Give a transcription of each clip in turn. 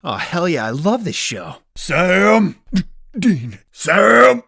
Oh, hell yeah, I love this show. Sam! Dean! Sam!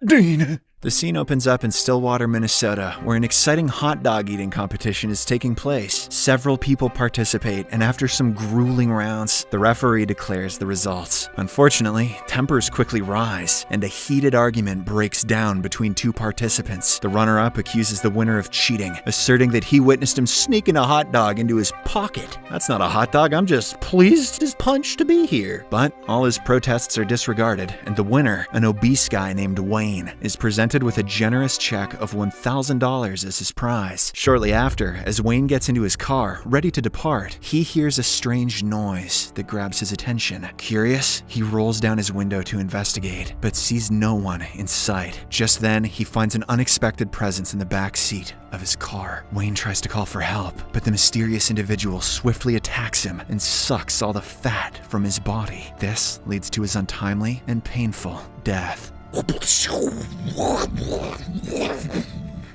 Dean! The scene opens up in Stillwater, Minnesota, where an exciting hot dog eating competition is taking place. Several people participate, and after some grueling rounds, the referee declares the results. Unfortunately, tempers quickly rise, and a heated argument breaks down between two participants. The runner-up accuses the winner of cheating, asserting that he witnessed him sneaking a hot dog into his pocket. That's not a hot dog, I'm just pleased as punch to be here. But all his protests are disregarded, and the winner, an obese guy named Wayne, is presented with a generous check of $1,000 as his prize. Shortly after, as Wayne gets into his car, ready to depart, he hears a strange noise that grabs his attention. Curious, he rolls down his window to investigate, but sees no one in sight. Just then, he finds an unexpected presence in the back seat of his car. Wayne tries to call for help, but the mysterious individual swiftly attacks him and sucks all the fat from his body. This leads to his untimely and painful death.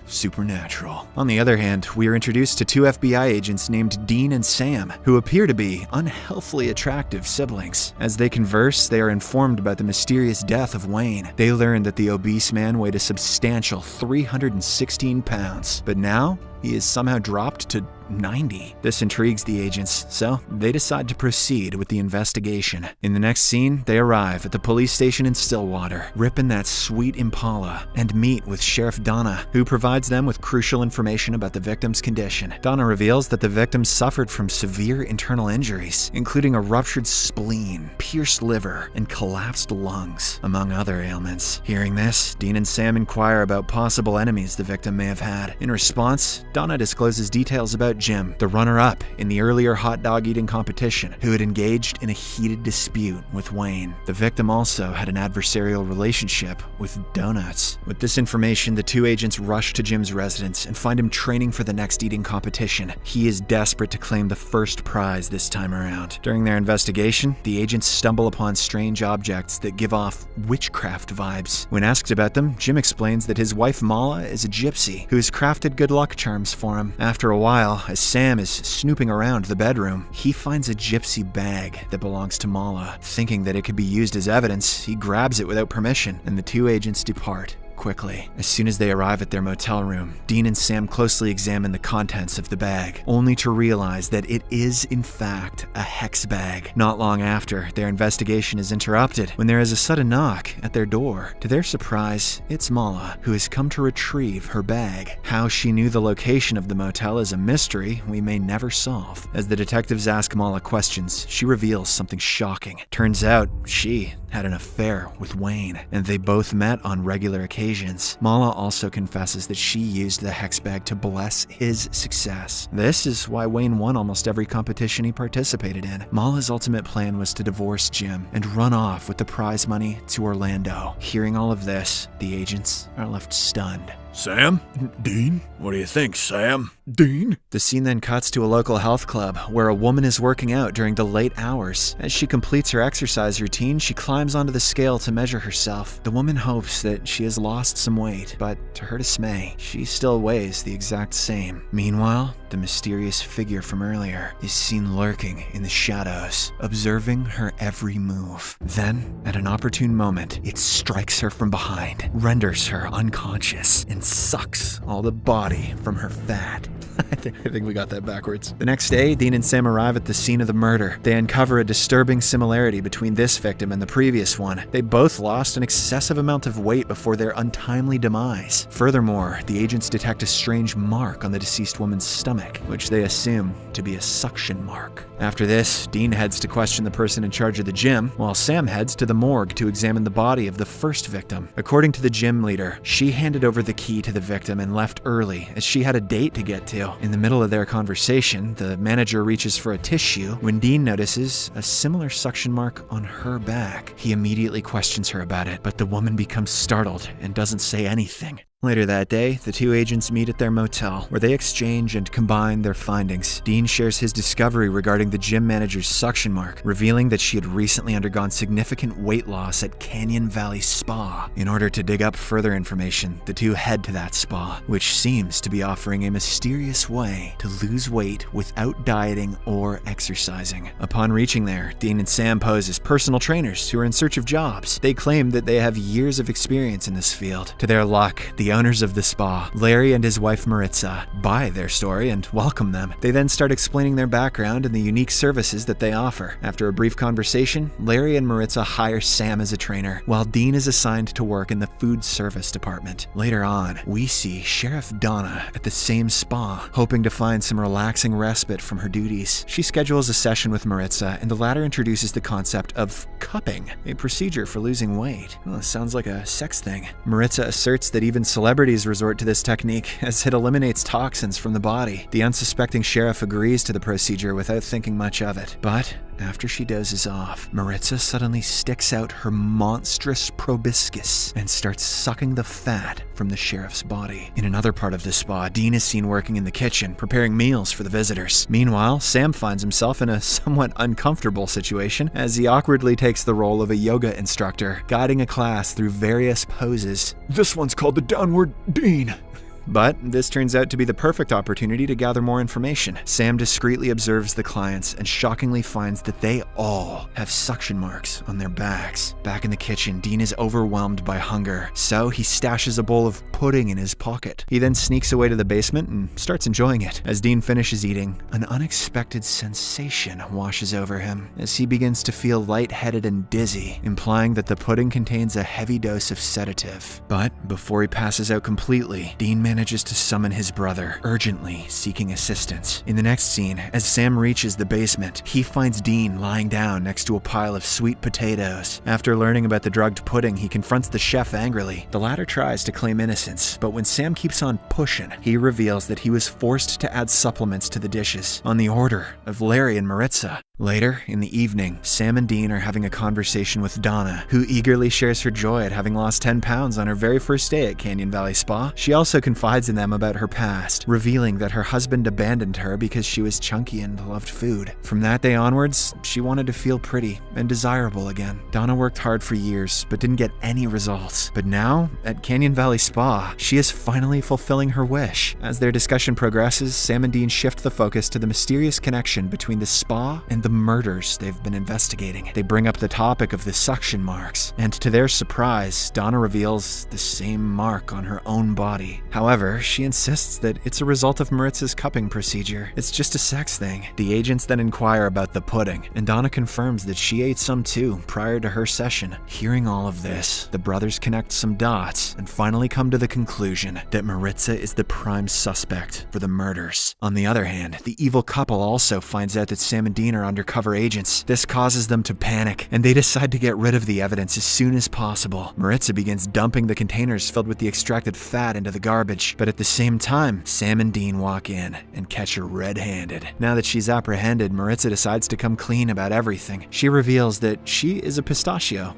Supernatural. On the other hand, we are introduced to two FBI agents named Dean and Sam, who appear to be unhealthily attractive siblings. As they converse, they are informed about the mysterious death of Wayne. They learn that the obese man weighed a substantial 316 pounds, but now he is somehow dropped to 90. This intrigues the agents, so they decide to proceed with the investigation. In the next scene, they arrive at the police station in Stillwater, ripping that sweet Impala, and meet with Sheriff Donna, who provides them with crucial information about the victim's condition. Donna reveals that the victim suffered from severe internal injuries, including a ruptured spleen, pierced liver, and collapsed lungs, among other ailments. Hearing this, Dean and Sam inquire about possible enemies the victim may have had. In response, Donna discloses details about Jim, the runner-up in the earlier hot dog eating competition, who had engaged in a heated dispute with Wayne. The victim also had an adversarial relationship with donuts. With this information, the two agents rush to Jim's residence and find him training for the next eating competition. He is desperate to claim the first prize this time around. During their investigation, the agents stumble upon strange objects that give off witchcraft vibes. When asked about them, Jim explains that his wife Mala is a gypsy who has crafted good luck charms for him. After a while, as Sam is snooping around the bedroom, he finds a gypsy bag that belongs to Mala. Thinking that it could be used as evidence, he grabs it without permission, and the two agents depart quickly. As soon as they arrive at their motel room, Dean and Sam closely examine the contents of the bag, only to realize that it is in fact a hex bag. Not long after, their investigation is interrupted when there is a sudden knock at their door. To their surprise, it's Mala, who has come to retrieve her bag. How she knew the location of the motel is a mystery we may never solve. As the detectives ask Mala questions, she reveals something shocking. Turns out, she had an affair with Wayne, and they both met on regular occasions. Mala also confesses that she used the hex bag to bless his success. This is why Wayne won almost every competition he participated in. Mala's ultimate plan was to divorce Jim and run off with the prize money to Orlando. Hearing all of this, the agents are left stunned. Sam? Dean? What do you think, Sam? Dean? The scene then cuts to a local health club where a woman is working out during the late hours. As she completes her exercise routine, she climbs onto the scale to measure herself. The woman hopes that she has lost some weight, but to her dismay, she still weighs the exact same. Meanwhile, the mysterious figure from earlier is seen lurking in the shadows, observing her every move. Then, at an opportune moment, it strikes her from behind, renders her unconscious, and sucks all the body from her fat. I think we got that backwards. The next day, Dean and Sam arrive at the scene of the murder. They uncover a disturbing similarity between this victim and the previous one. They both lost an excessive amount of weight before their untimely demise. Furthermore, the agents detect a strange mark on the deceased woman's stomach, which they assume to be a suction mark. After this, Dean heads to question the person in charge of the gym, while Sam heads to the morgue to examine the body of the first victim. According to the gym leader, she handed over the key to the victim and left early as she had a date to get to. In the middle of their conversation, the manager reaches for a tissue when Dean notices a similar suction mark on her back. He immediately questions her about it, but the woman becomes startled and doesn't say anything. Later that day, the two agents meet at their motel, where they exchange and combine their findings. Dean shares his discovery regarding the gym manager's suction mark, revealing that she had recently undergone significant weight loss at Canyon Valley Spa. In order to dig up further information, the two head to that spa, which seems to be offering a mysterious way to lose weight without dieting or exercising. Upon reaching there, Dean and Sam pose as personal trainers who are in search of jobs. They claim that they have years of experience in this field. To their luck, the owners of the spa, Larry and his wife Maritza, buy their story and welcome them. They then start explaining their background and the unique services that they offer. After a brief conversation, Larry and Maritza hire Sam as a trainer, while Dean is assigned to work in the food service department. Later on, we see Sheriff Donna at the same spa, hoping to find some relaxing respite from her duties. She schedules a session with Maritza, and the latter introduces the concept of cupping, a procedure for losing weight. Well, sounds like a sex thing. Maritza asserts that even celebrities resort to this technique, as it eliminates toxins from the body. The unsuspecting sheriff agrees to the procedure without thinking much of it. But after she dozes off, Maritza suddenly sticks out her monstrous proboscis and starts sucking the fat from the sheriff's body. In another part of the spa, Dean is seen working in the kitchen, preparing meals for the visitors. Meanwhile, Sam finds himself in a somewhat uncomfortable situation as he awkwardly takes the role of a yoga instructor, guiding a class through various poses. This one's called the Downward Dean. But this turns out to be the perfect opportunity to gather more information. Sam discreetly observes the clients and shockingly finds that they all have suction marks on their backs. Back in the kitchen, Dean is overwhelmed by hunger, so he stashes a bowl of pudding in his pocket. He then sneaks away to the basement and starts enjoying it. As Dean finishes eating, an unexpected sensation washes over him as he begins to feel lightheaded and dizzy, implying that the pudding contains a heavy dose of sedative. But before he passes out completely, Dean manages to summon his brother, urgently seeking assistance. In the next scene, as Sam reaches the basement, he finds Dean lying down next to a pile of sweet potatoes. After learning about the drugged pudding, he confronts the chef angrily. The latter tries to claim innocence, but when Sam keeps on pushing, he reveals that he was forced to add supplements to the dishes on the order of Larry and Maritza. Later, in the evening, Sam and Dean are having a conversation with Donna, who eagerly shares her joy at having lost 10 pounds on her very first day at Canyon Valley Spa. She also confides in them about her past, revealing that her husband abandoned her because she was chunky and loved food. From that day onwards, she wanted to feel pretty and desirable again. Donna worked hard for years, but didn't get any results. But now, at Canyon Valley Spa, she is finally fulfilling her wish. As their discussion progresses, Sam and Dean shift the focus to the mysterious connection between the spa and the murders they've been investigating. They bring up the topic of the suction marks, and to their surprise, Donna reveals the same mark on her own body. However, she insists that it's a result of Maritza's cupping procedure. It's just a sex thing. The agents then inquire about the pudding, and Donna confirms that she ate some too prior to her session. Hearing all of this, the brothers connect some dots and finally come to the conclusion that Maritza is the prime suspect for the murders. On the other hand, the evil couple also finds out that Sam and Dean are undercover agents. This causes them to panic, and they decide to get rid of the evidence as soon as possible. Maritza begins dumping the containers filled with the extracted fat into the garbage, but at the same time, Sam and Dean walk in and catch her red-handed. Now that she's apprehended, Maritza decides to come clean about everything. She reveals that she is a pistachio,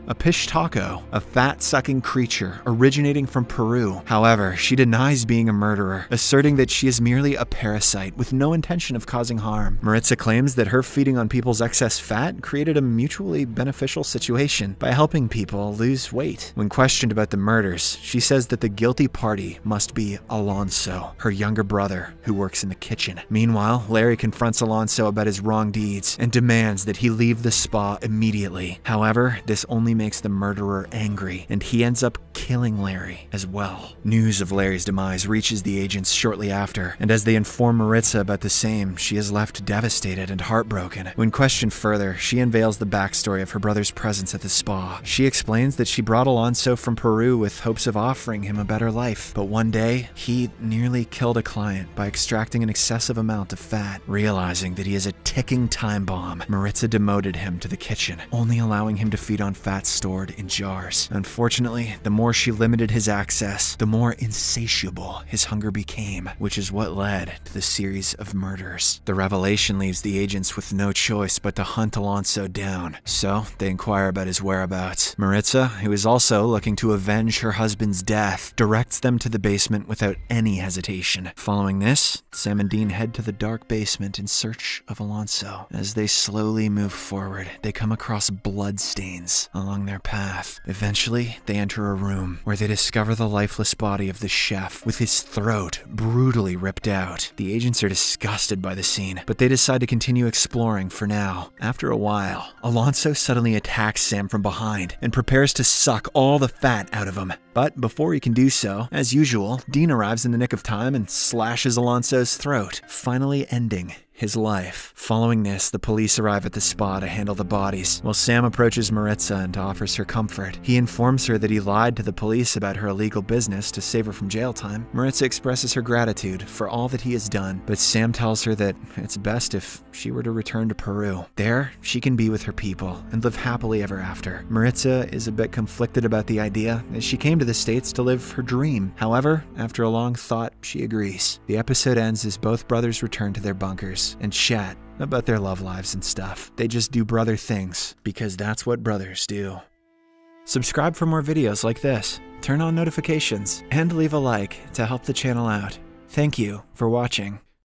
a pish taco, a fat-sucking creature originating from Peru. However, she denies being a murderer, asserting that she is merely a parasite with no intention of causing harm. Maritza claims that her feeding on people's excess fat created a mutually beneficial situation by helping people lose weight. When questioned about the murders, she says that the guilty party must be Alonso, her younger brother, who works in the kitchen. Meanwhile, Larry confronts Alonso about his wrong deeds and demands that he leave the spa immediately. However, this only makes the murderer angry, and he ends up killing Larry as well. News of Larry's demise reaches the agents shortly after, and as they inform Maritza about the same, she is left devastated and heartbroken. When questioned further, she unveils the backstory of her brother's presence at the spa. She explains that she brought Alonso from Peru with hopes of offering him a better life, but one day, he nearly killed a client by extracting an excessive amount of fat. Realizing that he is a ticking time bomb, Maritza demoted him to the kitchen, only allowing him to feed on fat stored in jars. Unfortunately, the more she limited his access, the more insatiable his hunger became, which is what led to the series of murders. The revelation leaves the agents brothers with no choice but to hunt Alonso down, so they inquire about his whereabouts. Maritza, who is also looking to avenge her husband's death, directs them to the basement without any hesitation. Following this, Sam and Dean head to the dark basement in search of Alonso. As they slowly move forward, they come across bloodstains along their path. Eventually, they enter a room where they discover the lifeless body of the chef with his throat brutally ripped out. The agents are disgusted by the scene, but they decide to continue exploring for now. After a while, Alonso suddenly attacks Sam from behind and prepares to suck all the fat out of him. But before he can do so, as usual, Dean arrives in the nick of time and slashes Alonso's throat, finally ending his life. Following this, the police arrive at the spa to handle the bodies. While Sam approaches Maritza and offers her comfort, he informs her that he lied to the police about her illegal business to save her from jail time. Maritza expresses her gratitude for all that he has done, but Sam tells her that it's best if she were to return to Peru. There, she can be with her people and live happily ever after. Maritza is a bit conflicted about the idea, as she came to the States to live her dream. However, after a long thought, she agrees. The episode ends as both brothers return to their bunkers and chat about their love lives and stuff. They just do brother things, because that's what brothers do. Subscribe for more videos like this, turn on notifications, and leave a like to help the channel out. Thank you for watching.